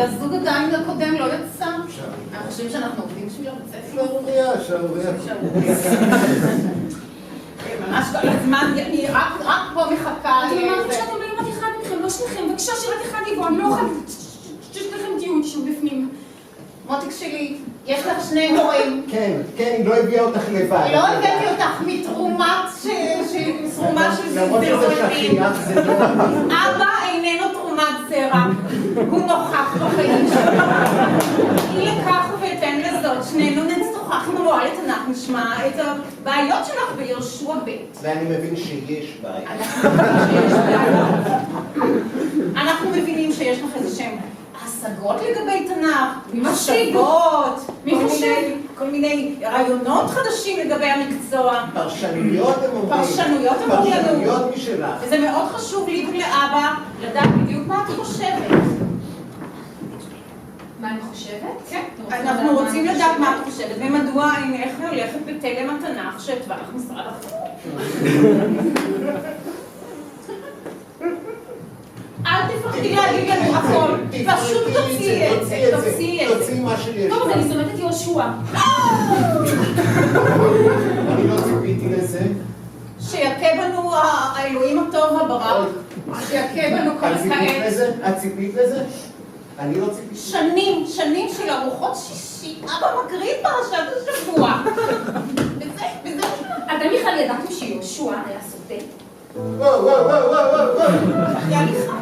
והזוג עדיין הקודם לא יצא. אנחנו חושבים שאנחנו עובדים בשביל הרצף. שערוריה. ממש כל הזמן, אני רק פה מחכה. אתם אמרתם שאתם באים רק אחד מכם, לא שניכם, בבקשה שרק אחד יבוא, אני לא אוכל ששניכם תהיו שם בפנים. מותק שלי, יש לך שני הורים. כן, היא לא הביאה אותך לבד. לא הבאתי אותך מתרומה של למרות שזה שכיח, זה לא... אבא איננו תרומת זרע, הוא נוכח בחיים שלו. היא לקח ואתן לזאת, שנינו נצטוחח עם המורה לתנ"ך, נשמע את הבעיות שלך ביהושע ב'. ואני מבין שיש בעיה. אנחנו מבינים שיש לך איזה שם השגות לגבי תנ"ך, מחשבות, כל מיני רעיונות חדשים לגבי המקצוע. פרשנויות הם אומרים. פרשנויות משלך. וזה מאוד חשוב לי ולאבא לדעת בדיוק מה את חושבת. מה אני חושבת? כן, אנחנו רוצים לדעת מה את חושבת ומדוע אינך הולכת בתלם התנ"ך שהתווה לך משרד החינוך. אל תפחדי להגיד לנו הכל, פשוט תוציאי את זה, תוציאי מה שיש. טוב, אז אני שונאת את יהושע. אני לא ציפיתי לזה. שיכה בנו האלוהים הטוב הברק, שיכה בנו כל כעת. את ציפית לזה? אני לא ציפיתי. שנים של ארוחות שישי, אבא מקריא פרשת השבוע. וזה. אתם בכלל ידעתם שיהושע היה סוטה? וואו.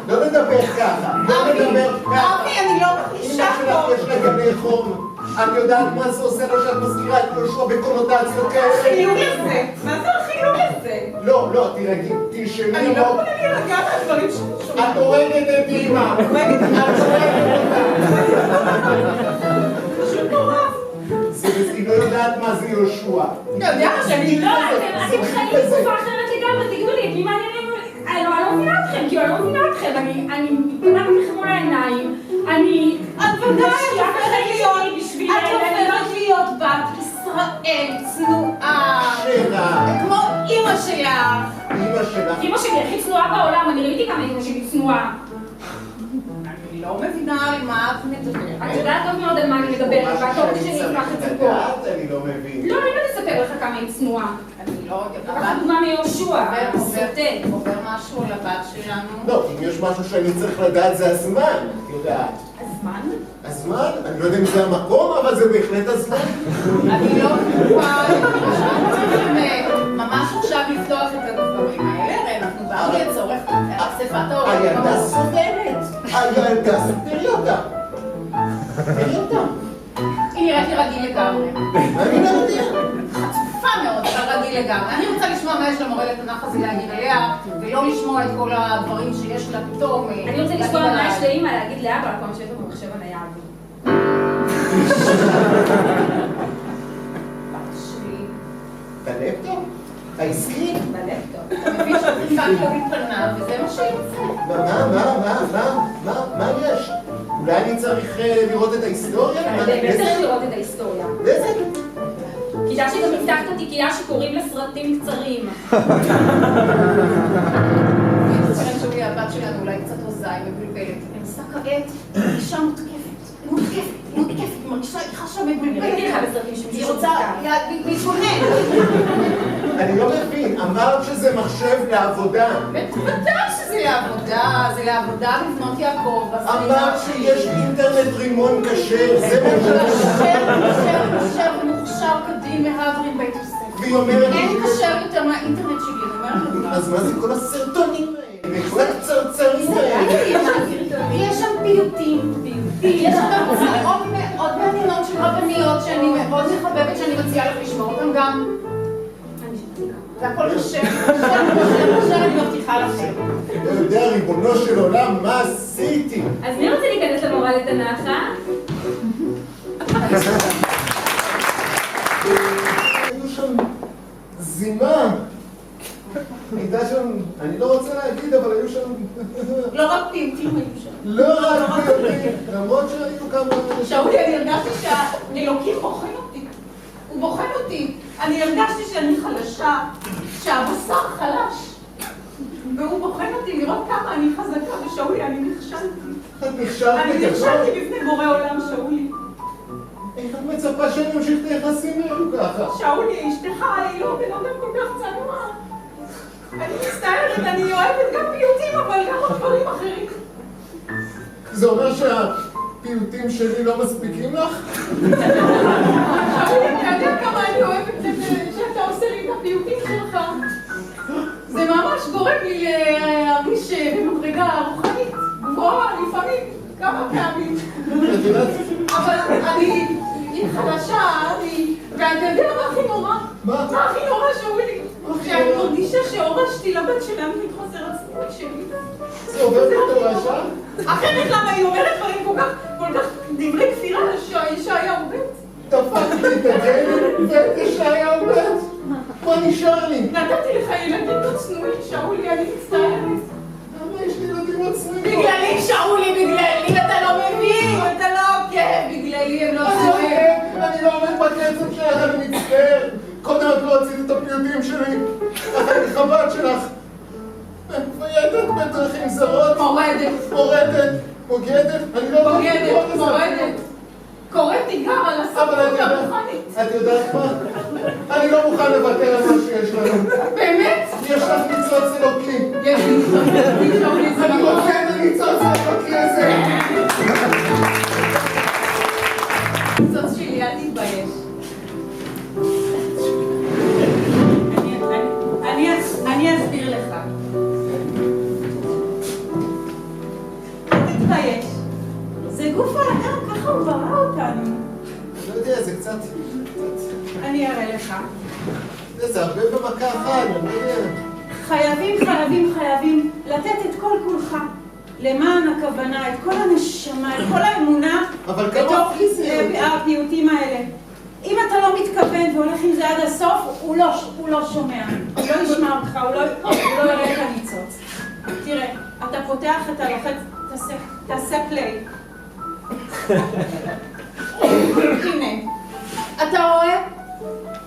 לא נדבר ככה. אבי, אני לא מרגישה פה. יש לה גני חום. את יודעת מה זה עושה לו שאת מזכירה את יהושע בקונוטציות כאלה? החילול הזה. מה זה החילול הזה? לא, תירגעי, תשמעי. אני לא יכולה להירגע מהדברים ששומעים. את הורגת את אמא. את הורגת אותה. פשוט נורא. היא לא יודעת מה זה יהושע. אתה יודע שאני לא, אתם חיים בתקופה אחרת לגמרי, תגידו לי, מי מעניין לי? אני לא מבינה אתכם, כי אני לא מבינה אתכם, אני פונה לכם מול העיניים, את ודאי, את הופכת להיות בת ישראל צנועה. כמו אמא שלך. אמא שלי הכי צנועה בעולם, אני ראיתי כמה אמא שלי צנועה. אני לא מבינה על מה את מדברת. את יודעת טוב מאוד על מה אני מדברת, ואת רוצה שאני אקח את זה פה. אני לא מבין. לא, אני לא אספר לך כמה היא צנועה. אני לא יודעת. לקחת דוגמה מיהושע, סוטה. עובר משהו על הבת שלנו. לא, אם יש משהו שאני צריך לדעת זה הזמן, את יודעת. הזמן? הזמן? אני לא יודע אם זה המקום, אבל זה בהחלט הזמן. אני לא בטוחה, ממש עכשיו לפתוח את הדברים האלה, הרי אנחנו באו לצורך אספת העולם. הילדה סודרת. הילדה, תראי אותה. היא נראית לי רגיל לגמרי. אני לא יודע. חצופה מאוד, אבל רגיל לגמרי. אני רוצה לשמוע מה יש למורה לתנ"ך הזה להגיד עליה, ולא לשמוע את כל הדברים שיש לה פתאום. אני רוצה לשמוע מה יש לאמא להגיד לאבא על כל מה שיש לו במחשב הנייד. בת שלי. בלפטופ? העסקי? בלפטופ. אתה מבין שהפריפת לא מתפנה, וזה מה שיוצא. מה יש? אולי אני צריך לראות את ההיסטוריה? באמת צריך לראות את ההיסטוריה. איזה? כיתה שגם הבטחת אותי כייה שקוראים לסרטים קצרים. הבת שלנו אולי קצת הוזה, היא מבולבלת. היא עושה כעת, אישה מותקפת. היא מרגישה, היא חשה מבולבלת. היא רוצה להתגונן. אני לא מבין, אמרת שזה מחשב לעבודה. בוודאי שזה לעבודה, זה לעבודה לבנות יעקב. אמרת שיש אינטרנט רימון כשר, זה מה כשר ומוכשר כדין מהעברים בית הספר. והיא אומרת... אין כשר יותר מהאינטרנט שלי, אני אומרת לך. אז מה זה כל הסרטונים האלה? כל הקצרצרים האלה? יש שם פיוטים. יש שם מאוד מאוד מעניינות של רבניות שאני מאוד מחבבת, שאני מציעה לך לשמוע אותם גם. זה הכל קשה, אני מבטיחה לכם. לא יודע, ריבונו של עולם, מה עשיתי? אז מי רוצה להיכנס למורה לתנ"ך, היו שם זימה. הייתה שם, אני לא רוצה להגיד, אבל היו שם... לא רק פיוטים היו שם. לא רק פיוטים, למרות שהיו כמה... שאולי, אני הרגשתי שהאלוקים בוחן אותי. הוא בוחן אותי. אני הרגשתי שאני חלשה, שהבשר חלש. והוא בוחן אותי לראות כמה אני חזקה, ושאולי, אני נכשלתי. את נכשלת אני בגדול? נכשלתי בפני בורא עולם, שאולי. איך את מצפה שאני אמשיך את היחסים האלו ככה? שאולי, אשתך היא לא בן אדם כל כך צנוע. אני מצטערת, אני אוהבת גם פיוטים, אבל גם דברים אחרים. זה אומר שהפיוטים שלי לא מספיקים לך? שאולי, אתה יודע כמה אני אוהבת שאתה עושה לי את הפיוטים שלך. זה ממש גורם לי להרגיש במדרגה רוחנית, גבוהה לפעמים, כמה פעמים. את יודעת? אבל אני חדשה, ואתה יודע מה הכי נורא? מה? מה הכי נורא שאולי? שאני מרגישה שהורשתי לבת שלנו את חוסר הצניעות שלי. זה עובר בתורשה? אחרת למה היא אומרת דברים כל כך דברי כפירה לישעיהו ב'? דפקתי את הגלם ואת ישעיהו ב'. מה נשאר לי? נתתי לך ילדים לא צנועים, שאולי, אני מצטערת. למה יש לי ילדים עצמאים? בגללי, שאולי, בגללי, אתה לא מבין, אתה לא עוקב, בגללי הם לא צנועים. אני לא עומד בקצב שלך, אני מצטער. קודם את לא הוצאת את הפיוטים שלי, אחרי חב"ד שלך. מפיידת בדרכים זרות. מורדת. בוגדת. אני לא יודע לקרוא לזה. מורדת. קוראת תיגר על הספרות הרוחנית. את יודעת מה? אני לא מוכן לוותר על מה שיש לנו. באמת? יש לך ניצוץ אלוקי. יש לי ניצוץ אלוקי. אני רוצה את הניצוץ האלוקי הזה. ניצוץ שלי, אל תתבייש. אני אסביר לך. אל תתבייש. זה גוף האדם, ככה הוא ברא אותנו. לא יודע, זה קצת... אני אראה לך. זה הרבה במכה אחת, אני לא יודע. חייבים לתת את כל כולך למען הכוונה, את כל הנשמה, את כל האמונה אבל כמה בתוך פיזיות? הפיוטים האלה. אם אתה לא מתכוון והולך עם זה עד הסוף, הוא לא שומע, הוא לא ישמע אותך, הוא לא יראה את הניצוץ. תראה, אתה פותח את הלוחץ, תעשה פליי. הנה,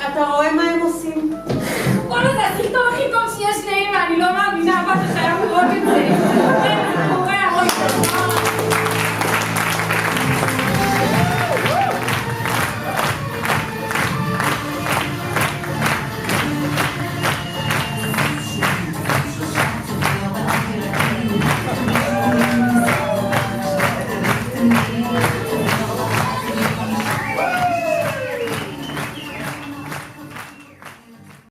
אתה רואה מה הם עושים?